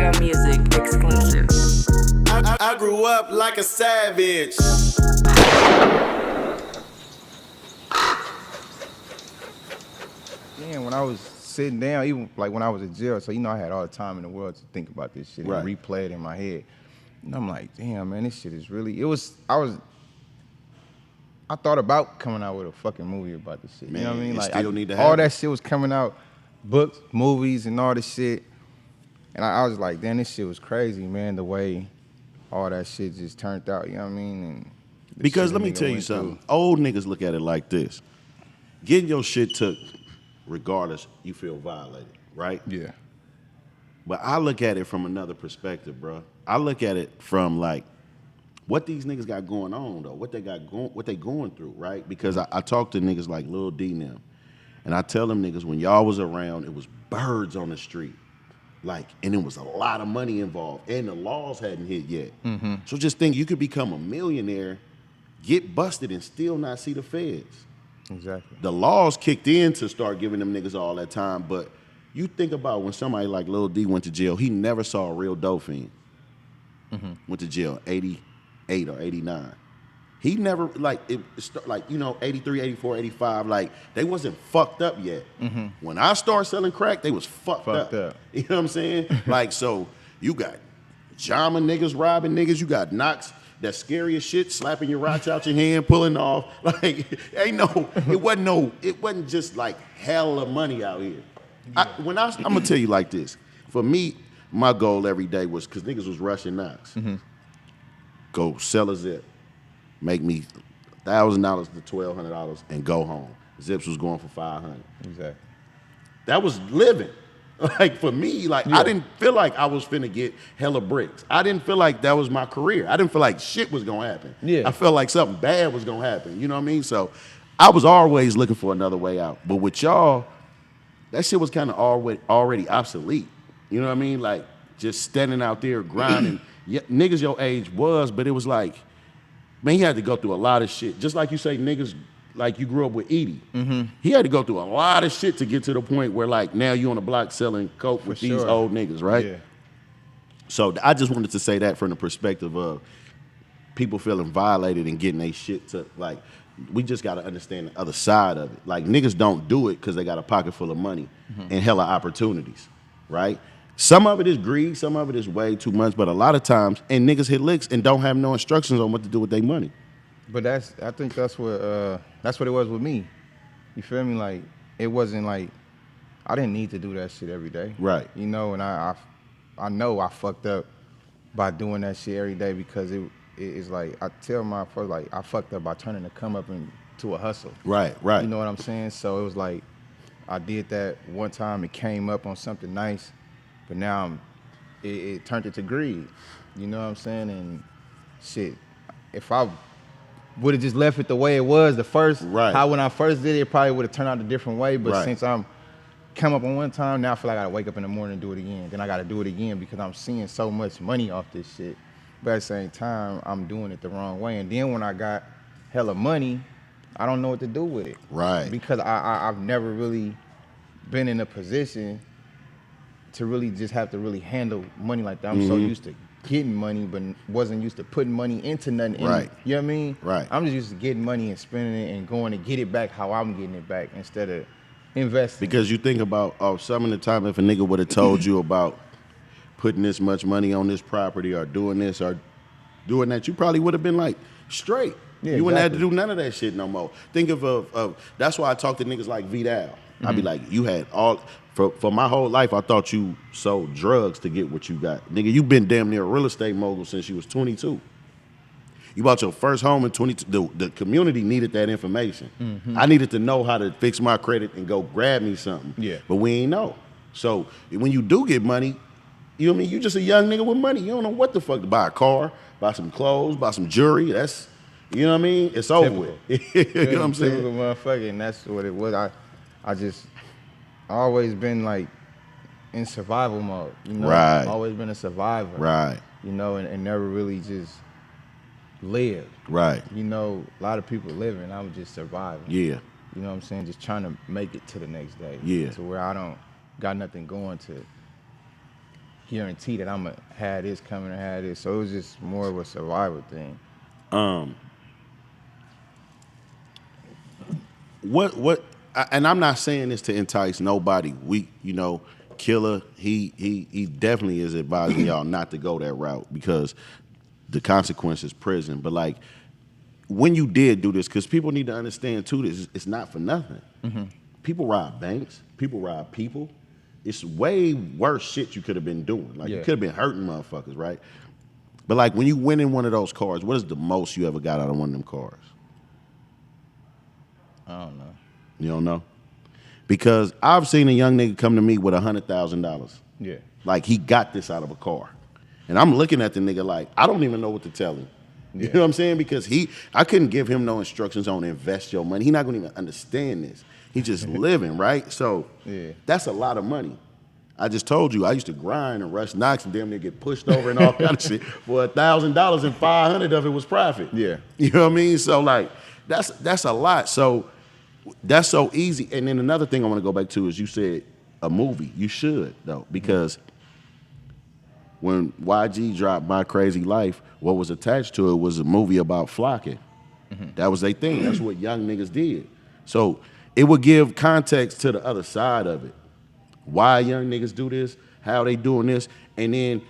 Rare Music exclusive. I grew up like a savage. Then when I was sitting down, even like when I was in jail, so I had all the time in the world to think about this shit Right. and replay it in my head. And I'm like, damn, man, this shit is really. I thought about coming out with a fucking movie about this shit. Man, you know what I mean? it Like still need to all happen. that shit was coming out, books, movies, and all this shit. And I was like, damn, this shit was crazy, man. The way all that shit just turned out. You know what I mean? And the Because shit let a me nigga tell you went something. through. Old niggas look at it like this. Getting your shit took, regardless, you feel violated, right? Yeah. But I look at it from another perspective, bro. I look at it from like what these niggas got going on though, what they going through, right? Because I talk to niggas like Lil D and them, and I tell them niggas when y'all was around, it was birds on the street, like, and it was a lot of money involved, and the laws hadn't hit yet. So just think, you could become a millionaire, get busted, and still not see the feds. Exactly. The laws kicked in to start giving them niggas all that time, but you think about when somebody like Lil D went to jail, he never saw a real dope fiend. Went to jail 88 or 89. He never, like, 83, 84, 85, like, they wasn't fucked up yet. When I started selling crack, they was fucked up. You know what I'm saying? Like, so you got Jama niggas robbing niggas, you got Knox, that scary as shit, slapping your rocks out your hand, pulling off. Like, it wasn't just like hella money out here. I'm gonna tell you like this. For me, my goal every day was, because niggas was rushing Knox. Go sell a zip, make me $1,000 to $1,200 and go home. Zips was going for $500. Exactly. That was living. Like, for me, like, I didn't feel like I was finna get hella bricks. I didn't feel like that was my career. I didn't feel like shit was gonna happen. Yeah. I felt like something bad was gonna happen. You know what I mean? So I was always looking for another way out. But with y'all, that shit was kind of already obsolete. You know what I mean? Like, just standing out there grinding. Niggas your age was, but it was like, man, he had to go through a lot of shit. Just like you say, niggas, like, you grew up with Edie. He had to go through a lot of shit to get to the point where, like, now you on the block selling coke with these sure. old niggas, right? Yeah. So I just wanted to say that from the perspective of people feeling violated and getting their shit to, like, we just got to understand the other side of it. Like, niggas don't do it because they got a pocket full of money and hella opportunities, right? Some of it is greed, some of it is way too much, but a lot of times, and niggas hit licks and don't have no instructions on what to do with their money. But I think that's what it was with me. You feel me? Like, it wasn't like I didn't need to do that shit every day. Right. You know, and I know I fucked up by doing that shit every day, because it's like, I tell my folks, like, I fucked up by turning the come up into a hustle. Right. You know what I'm saying? So it was like, I did that one time, it came up on something nice, but now it turned into greed. You know what I'm saying? And shit, if I would have just left it the way it was when I first did it, it probably would have turned out a different way. But since I'm come up on one time, now I feel like I gotta wake up in the morning and do it again. Then I gotta do it again because I'm seeing so much money off this shit. But at the same time, I'm doing it the wrong way. And then when I got hella money, I don't know what to do with it. Right. Because I've never really been in a position to really just have to really handle money like that. I'm so used to getting money, but wasn't used to putting money into nothing. Right. You know what I mean? Right. I'm just used to getting money and spending it and going to get it back how I'm getting it back instead of investing. Because you think about, some of the time, if a nigga would have told you about putting this much money on this property or doing this or doing that, you probably would have been like, straight. Yeah, you wouldn't have to do none of that shit no more. Think of that's why I talk to niggas like Vidal. I'd be like, you had all, for my whole life, I thought you sold drugs to get what you got. Nigga, you been damn near a real estate mogul since you was 22. You bought your first home in 22. The community needed that information. I needed to know how to fix my credit and go grab me something. Yeah. But we ain't know. So when you do get money, you know what I mean? You just a young nigga with money. You don't know what the fuck to buy a car, buy some clothes, buy some jewelry. That's, you know what I mean? It's over with. You know what I'm saying? Typical motherfucker, and that's what it was. I always been like in survival mode. You know? Right. Always been a survivor. Right. You know, and never really just lived. Right. You know, a lot of people living. I'm just surviving. Yeah. You know what I'm saying? Just trying to make it to the next day. Yeah. To where I don't got nothing going to guarantee that I'm gonna have this coming or have this. So it was just more of a survival thing. And I'm not saying this to entice nobody. Killer, he definitely is advising y'all not to go that route because the consequence is prison. But like, when you did do this, because people need to understand too, this it's not for nothing. People rob banks, people rob people. It's way worse shit you could have been doing. Like you could have been hurting motherfuckers, right? But like when you win in one of those cars, what is the most you ever got out of one of them cars? I don't know. You don't know? Because I've seen a young nigga come to me with $100,000. Yeah. Like he got this out of a car. And I'm looking at the nigga like, I don't even know what to tell him. You Yeah. know what I'm saying? Because I couldn't give him no instructions on invest your money. He's not gonna even understand this. He's just living, right? So that's a lot of money. I just told you, I used to grind and rush knocks and damn near get pushed over and all kind of shit. For $1,000 and 500 of it was profit. Yeah. You know what I mean? So like, that's a lot. So that's so easy. And then another thing I want to go back to is you said a movie. You should though, because when YG dropped My Crazy Life, what was attached to it was a movie about flocking. That was their thing. That's what young niggas did. So it would give context to the other side of it. Why young niggas do this, how they doing this, and then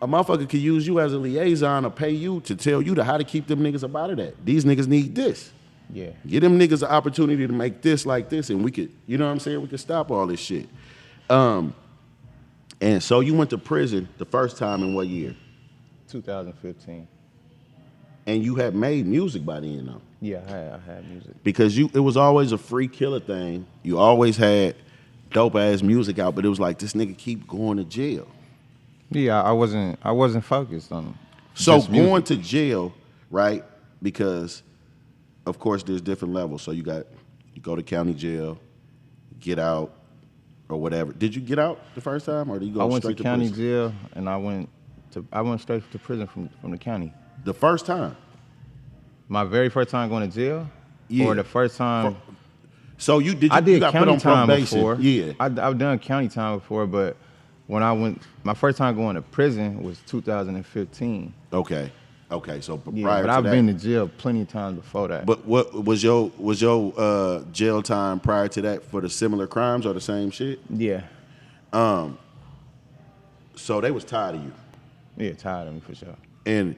a motherfucker could use you as a liaison or pay you to tell you how to keep them niggas up out of that. These niggas need this. Yeah. Give them niggas an opportunity to make this like this, and we could, you know what I'm saying? We could stop all this shit. And so you went to prison the first time in what year? 2015. And you had made music by then, though. Yeah, I had music. Because it was always a free killer thing. You always had dope ass music out, but it was like this nigga keep going to jail. Yeah, I wasn't focused on. So just music. going to jail, right? Because of course there's different levels. So you go to county jail, get out, or whatever. Did you get out the first time, or did you go I went straight to county prison? jail, and I went straight to prison from the county. The first time. My very first time going to jail, Yeah. or the first time. So you I did got put county on time probation. before. Yeah. I've done county time before, but when I went, my first time going to prison was 2015. Okay. So Yeah, prior but to I've that, been to jail plenty of times before that. But what was your jail time prior to that for the similar crimes or the same shit? yeah, So they was tired of you. yeah, tired of me for sure. And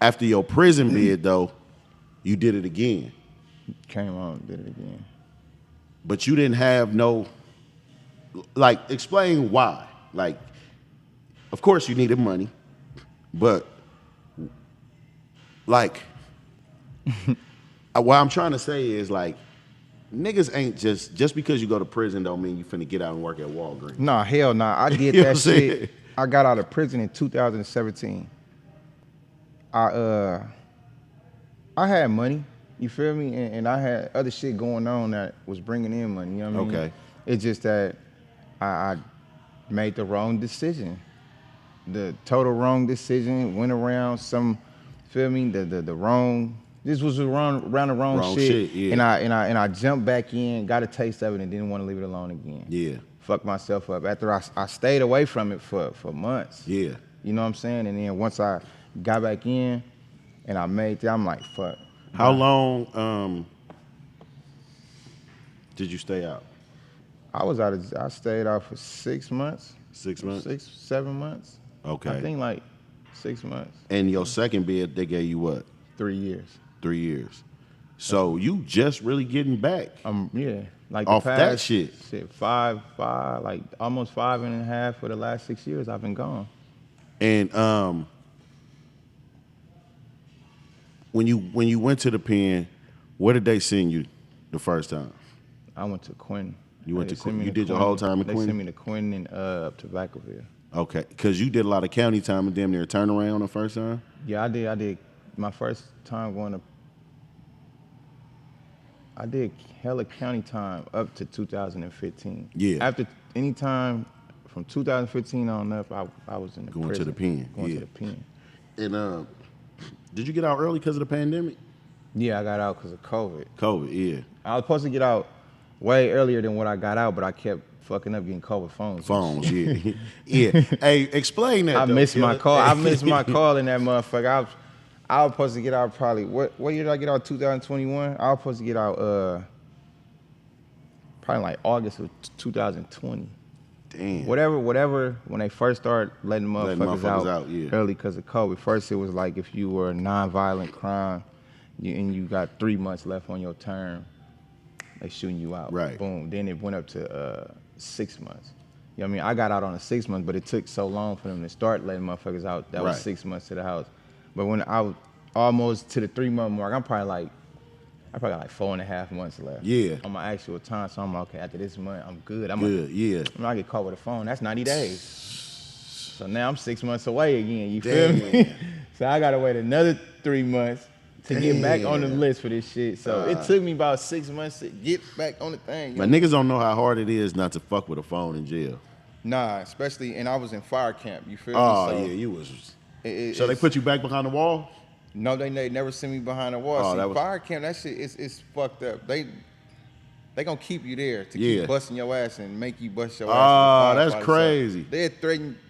after your prison bid though, you did it again. Came on, did it again. But you didn't have no, like, explain why. Like, of course you needed money, but like, what I'm trying to say is like, niggas ain't just because you go to prison don't mean you finna get out and work at Walgreens. Nah, hell nah. I did You know what I'm that saying? shit. I got out of prison in 2017. I had money, you feel me? And I had other shit going on that was bringing in money, you know what I mean? Okay. It's just that I made the wrong decision. The total wrong decision, went around some, feel me? The wrong, this was around the wrong shit. Yeah. And I jumped back in, got a taste of it, and didn't want to leave it alone again. Yeah. Fucked myself up. After I stayed away from it for months. Yeah. You know what I'm saying? And then once I got back in and I made it, I'm like, fuck. How long did you stay out? I stayed out for 6 months. 6 months? 7 months. Okay. I think like 6 months. And your second bid, they gave you what? 3 years. 3 years. So you just really getting back. Yeah. Like Off the that past, shit. five, like almost 5.5 for the last 6 years I've been gone. And when you went to the pen, where did they send you the first time? I went to Quinn. You went They to sent me you to did your Quinn. whole time in They Quinn? sent me to Quinn and up to Vacaville. Okay, because you did a lot of county time and damn near turnaround the first time. Yeah, I did. My first time going to, I did hella county time up to 2015. Yeah. After any time from 2015 on up, I was in the Going to prison. the pen, Going yeah. to the pen. And did you get out early because of the pandemic? Yeah, I got out because of COVID. COVID, yeah. I was supposed to get out way earlier than what I got out, but I kept fucking up, getting caught with phones. Phones, yeah. Yeah. Hey, explain that. I though, missed my Killer. call. I missed my call in that motherfucker. I was supposed to get out probably, what year did I get out? 2021? I was supposed to get out probably like August of 2020. Damn. Whatever, when they first started letting motherfuckers out yeah. early because of COVID. First, it was like if you were a nonviolent crime and you got 3 months left on your term, they shooting you out. Right. Boom. Then it went up to 6 months. You know what I mean? I got out on a 6 month, but it took so long for them to start letting motherfuckers out. That was Right. 6 months to the house. But when I was almost to the 3 month mark, I probably got like 4.5 months left. Yeah. On my actual time. So I'm like, okay, after this month, I'm good. Good, yeah. When I get caught with a phone, that's 90 days. So now I'm 6 months away again, you feel me? So I gotta wait another 3 months to get back on the list for this shit. So it took me about 6 months to get back on the thing. But niggas don't know how hard it is not to fuck with a phone in jail. Nah, especially, and I was in fire camp, you feel me? Oh, So yeah, you was. it- So they it's- put you back behind the wall? No, they never sent me behind the wall. Oh, See, that was- fire camp, that shit is fucked up. They gonna keep you there to Yeah. keep busting your ass and make you bust your Oh, ass. that's So crazy.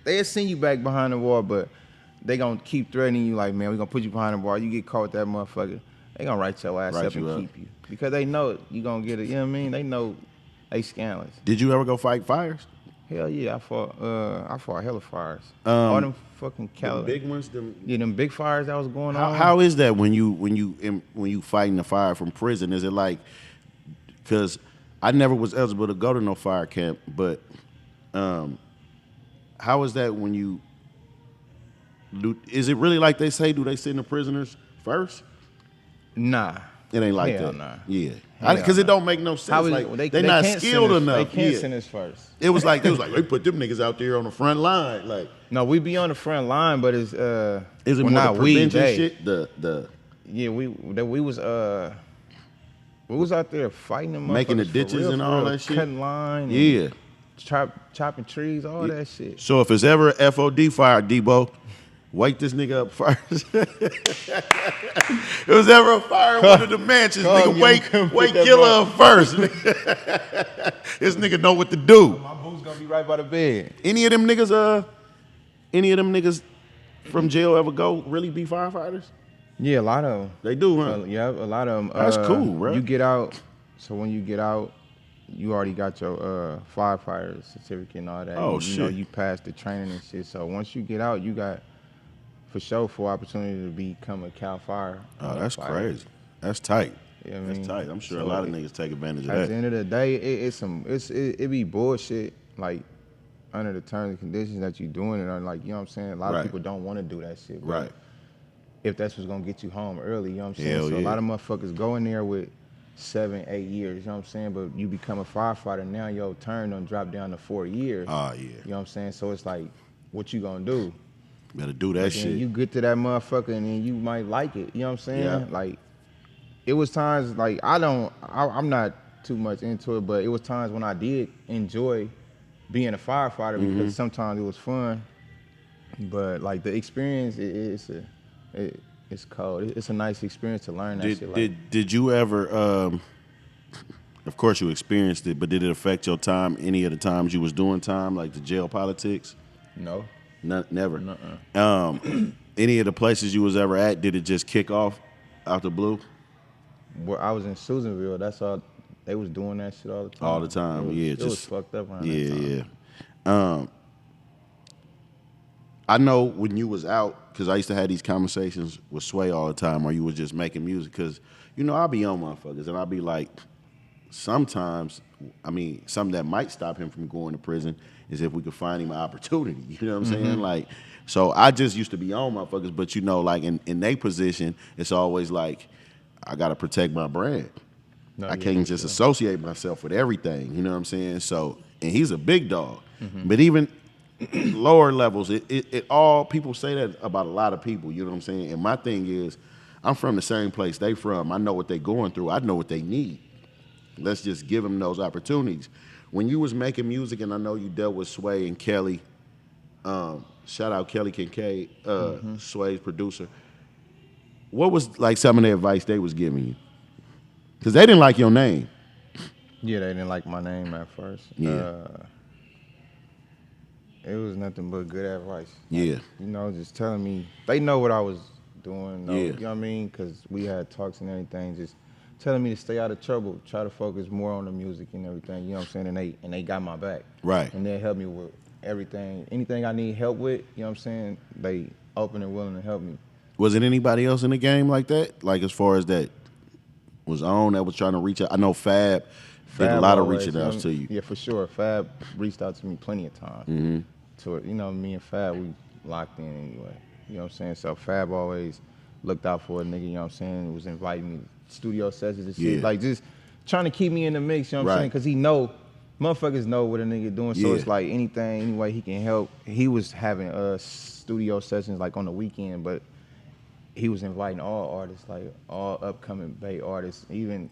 They'll send you back behind the wall, but they gonna keep threatening you like, man, we gonna put you behind the wall. You get caught with that motherfucker, they gonna write your ass Write up and you up. keep you. Because they know you gonna get it, you know what I mean? They know they scandalous. Did you ever go fight fires? Hell yeah, I fought hella fires. All them fucking The Cali. big ones? Them, Yeah, them big fires that was going on. how is that when you fighting the fire from prison? Is it like, because I never was eligible to go to no fire camp, but how is that when you is it really like they say? Do they send the prisoners first? Nah. It ain't like Hell that. nah. Yeah, Hell because it nah. don't make no sense. How is Like, it- they not can't skilled send us- enough. They can't Yeah. send us first. It was like they put them niggas out there on the front line. Like, No, we be on the front line, but it's is it well, more not the we, prevention they. shit? The Yeah, we was out there fighting them Making the motherfuckers for ditches real, and for all real, that shit? cutting line, and yeah. chopping trees, all that shit. So if it's ever a FOD fire, Debo, wake this nigga up first. If it was ever a fire in one of the mansions, Call nigga, him, wake come put that Killer ball. up first. This nigga know what to do. My boots gonna be right by the bed. Any of them niggas from jail ever go really be firefighters? Yeah, a lot of them. They do, huh? Yeah, a lot of them. That's cool, bro. You get out, so when you get out, you already got your firefighter certificate and all that. Oh, you know, shit. you passed the training and shit. So once you get out, you got for sure full opportunity to become a Cal Fire. Oh, that's fighter. crazy. That's tight. You know what I That's mean? tight. I'm sure a So lot of niggas take advantage of At the that. end of the day, it be bullshit. Like under the terms and conditions that you doing it, or like, you know what I'm saying. A lot Right. of people don't want to do that shit. But Right. if that's what's gonna get you home early, you know what I'm saying. Hell So yeah. a lot of motherfuckers go in there with 7, 8 years. You know what I'm saying. But you become a firefighter now, your turn done drop down to 4 years. Oh, yeah. You know what I'm saying. So it's like, what you gonna do? Better do that But shit. then you get to that motherfucker and then you might like it. You know what I'm saying? Yeah. Like, it was times like I'm not too much into it, but it was times when I did enjoy being a firefighter Mm-hmm. because sometimes it was fun. But like the experience, it's cold. It's a nice experience to learn that shit. Did you ever? Of course, you experienced it, but did it affect your time? Any of the times you was doing time, like the jail politics? No. Never. Any of the places you was ever at, did it just kick off out the blue? Where I was in Susanville, that's all. They was doing that shit all the time. All the time, It was, yeah. It was fucked up around that Yeah, time. yeah. I know when you was out, because I used to have these conversations with Sway all the time, or you was just making music, because, you know, I'll be on motherfuckers, and I'll be like, sometimes, I mean, something that might stop him from going to prison is if we could find him an opportunity, you know what I'm saying? Like, so I just used to be on motherfuckers, but, you know, like, in their position, it's always like, I got to protect my brand. No, I yeah, can't for just sure. associate myself with everything, you know what I'm saying? So, and he's a big dog. But even lower levels, it all, people say that about a lot of people, you know what I'm saying? And my thing is, I'm from the same place they from. I know what they going through. I know what they need. Let's just give them those opportunities. When you was making music, and I know you dealt with Sway and Kelly, shout out Kelly Kincaid, Sway's producer, what was like some of the advice they was giving you? Because they didn't like your name. Yeah, they didn't like my name at first. Yeah. It was nothing but good advice. Yeah. You know, just telling me, they know what I was doing. Yeah. You know what I mean? Because we had talks and everything, just telling me to stay out of trouble, try to focus more on the music and everything, you know what I'm saying? And they got my back. Right. And they helped me with everything. Anything I need help with, you know what I'm saying? They open and willing to help me. Was it anybody else in the game like that? Like as far as that was on that was trying to reach out? I know Fab did a lot of always, reaching out to you. Yeah, for sure. Fab reached out to me plenty of times. Mm-hmm. To it, you know, me and Fab, we locked in anyway. You know what I'm saying? So Fab always looked out for a nigga, you know what I'm saying? Was inviting me to studio sessions and shit. Yeah. Like just trying to keep me in the mix, you know what I'm saying? Because he know, motherfuckers know what a nigga doing. So it's like anything, any way he can help. He was having studio sessions like on the weekend, but he was inviting all artists, like all upcoming Bay artists, even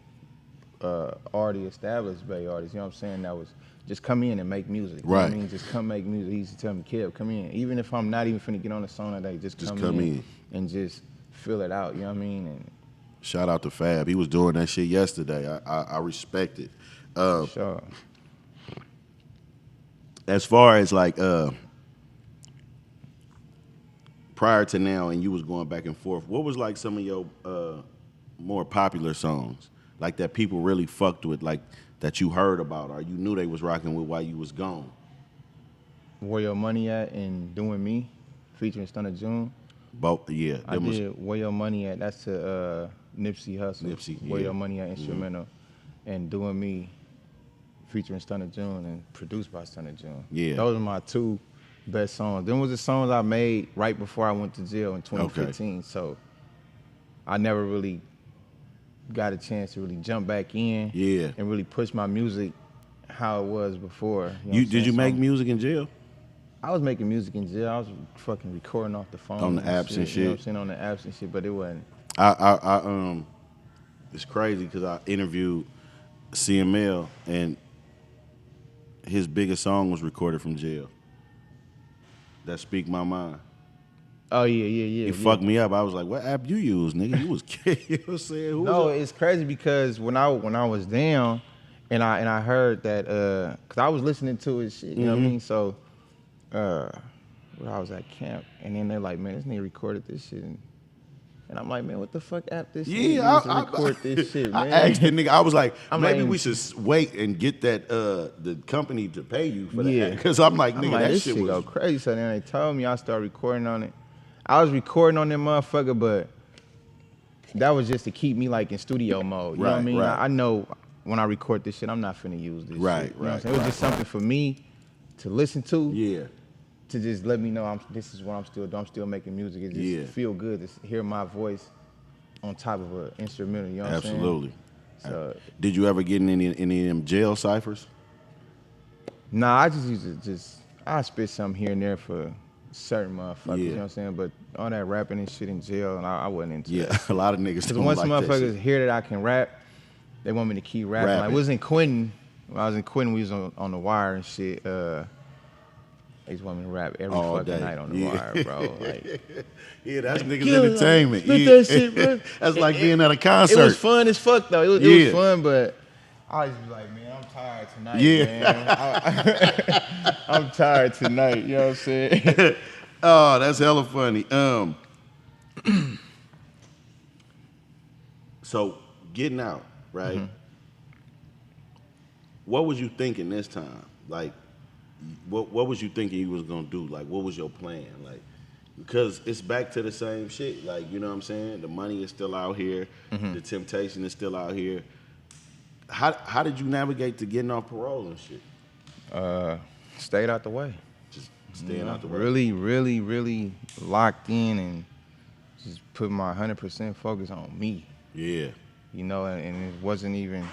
already established Bay artists, you know what I'm saying? That was just come in and make music. You know what I mean? Just come make music. He used to tell me, Kev, come in. Even if I'm not even finna get on the song that day, just come in and just feel it out, you know what I mean? And shout out to Fab. He was doing that shit yesterday. I respect it. sure. As far as like prior to now and you was going back and forth, what was like some of your more popular songs? Like that people really fucked with, like that you heard about or you knew they was rocking with while you was gone? Where Your Money At and Doing Me, featuring Stunner June. Both, yeah. I did Where Your Money At, that's to Nipsey Hussle. Nipsey, Where yeah. Your Money At instrumental. And Doing Me, featuring Stunner June and produced by Stunner June. Yeah. Those are my two best songs. Them was the songs I made right before I went to jail in 2015. So I never really got a chance to really jump back in and really push my music how it was before. Did you make music in jail? I was making music in jail. I was fucking recording off the phone. On the apps and shit. You know what I'm saying? On the apps and shit, but it wasn't. It's crazy because I interviewed CML and his biggest song was recorded from jail. That Speak My Mind. Oh yeah. He fucked me up. I was like, "What app you use, nigga? You was you know what I'm saying?" No, it's crazy because when I was down, and I heard that because I was listening to his shit, you know what I mean? So, when I was at camp, and then they're like, "Man, this nigga recorded this shit," and I'm like, "Man, what the fuck app this shit? I record this shit, man." I asked the nigga. I was like, maybe like, we should wait and get that the company to pay you for that. Because I'm like, nigga, that this shit shit was go crazy. So then they told me I started recording on it. I was recording on that motherfucker, but that was just to keep me like in studio mode. You know what I mean? Right. I know when I record this shit, I'm not finna use this shit. You know what I'm saying? It was just something for me to listen to. Yeah. To just let me know this is what I'm still doing. I'm still making music. It just feel good to hear my voice on top of an instrumental. You know what I'm saying? Absolutely. So, did you ever get in any of them jail ciphers? Nah, I just used to I spit something here and there for certain motherfuckers, you know what I'm saying? But all that rapping and shit in jail, and I wasn't into that. A lot of niggas don't once like that motherfuckers shit. hear that I can rap, they want me to keep rapping. Like, I was in Quentin. When I was in Quentin, we was on the wire and shit. They just want me to rap every all fucking day. night on the wire, bro. Like, yeah, that's niggas entertainment. Spit that shit, bro. That's like being at a concert. It was fun as fuck, though. It was fun, but I was just like, man, I'm tired tonight, man. I'm tired tonight, you know what I'm saying? Oh, that's hella funny. So getting out, right? Mm-hmm. What was you thinking this time? Like, what was you thinking you was gonna do? Like, what was your plan? Like, because it's back to the same shit. Like, you know what I'm saying? The money is still out here. Mm-hmm. The temptation is still out here. How did you navigate to getting off parole and shit? Stayed out the way. Just staying out the way. Really, really, really locked in and just put my 100% focus on me. Yeah. You know, and it wasn't even,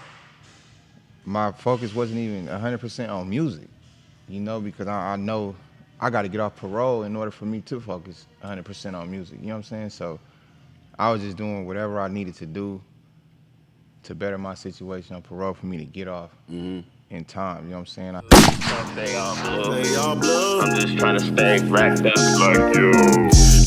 my focus wasn't even 100% on music, you know, because I know I got to get off parole in order for me to focus 100% on music, you know what I'm saying? So I was just doing whatever I needed to do to better my situation on parole for me to get off in time, you know what I'm saying? Stay on blue. I'm just trying to stay racked up like you.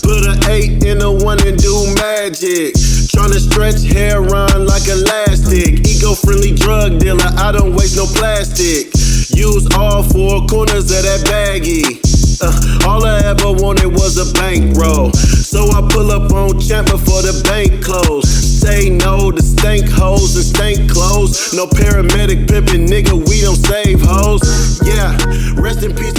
Put an 8 in a 1 and do magic. Tryna stretch hair on like elastic. eco-friendly drug dealer, I don't waste no plastic. Use all four corners of that baggie. All I ever wanted was a bankroll. So I pull up on Champ before the bank close. Say no to stank hoes and stank clothes. No paramedic pimpin', nigga, we don't save hoes. Yeah, rest in peace.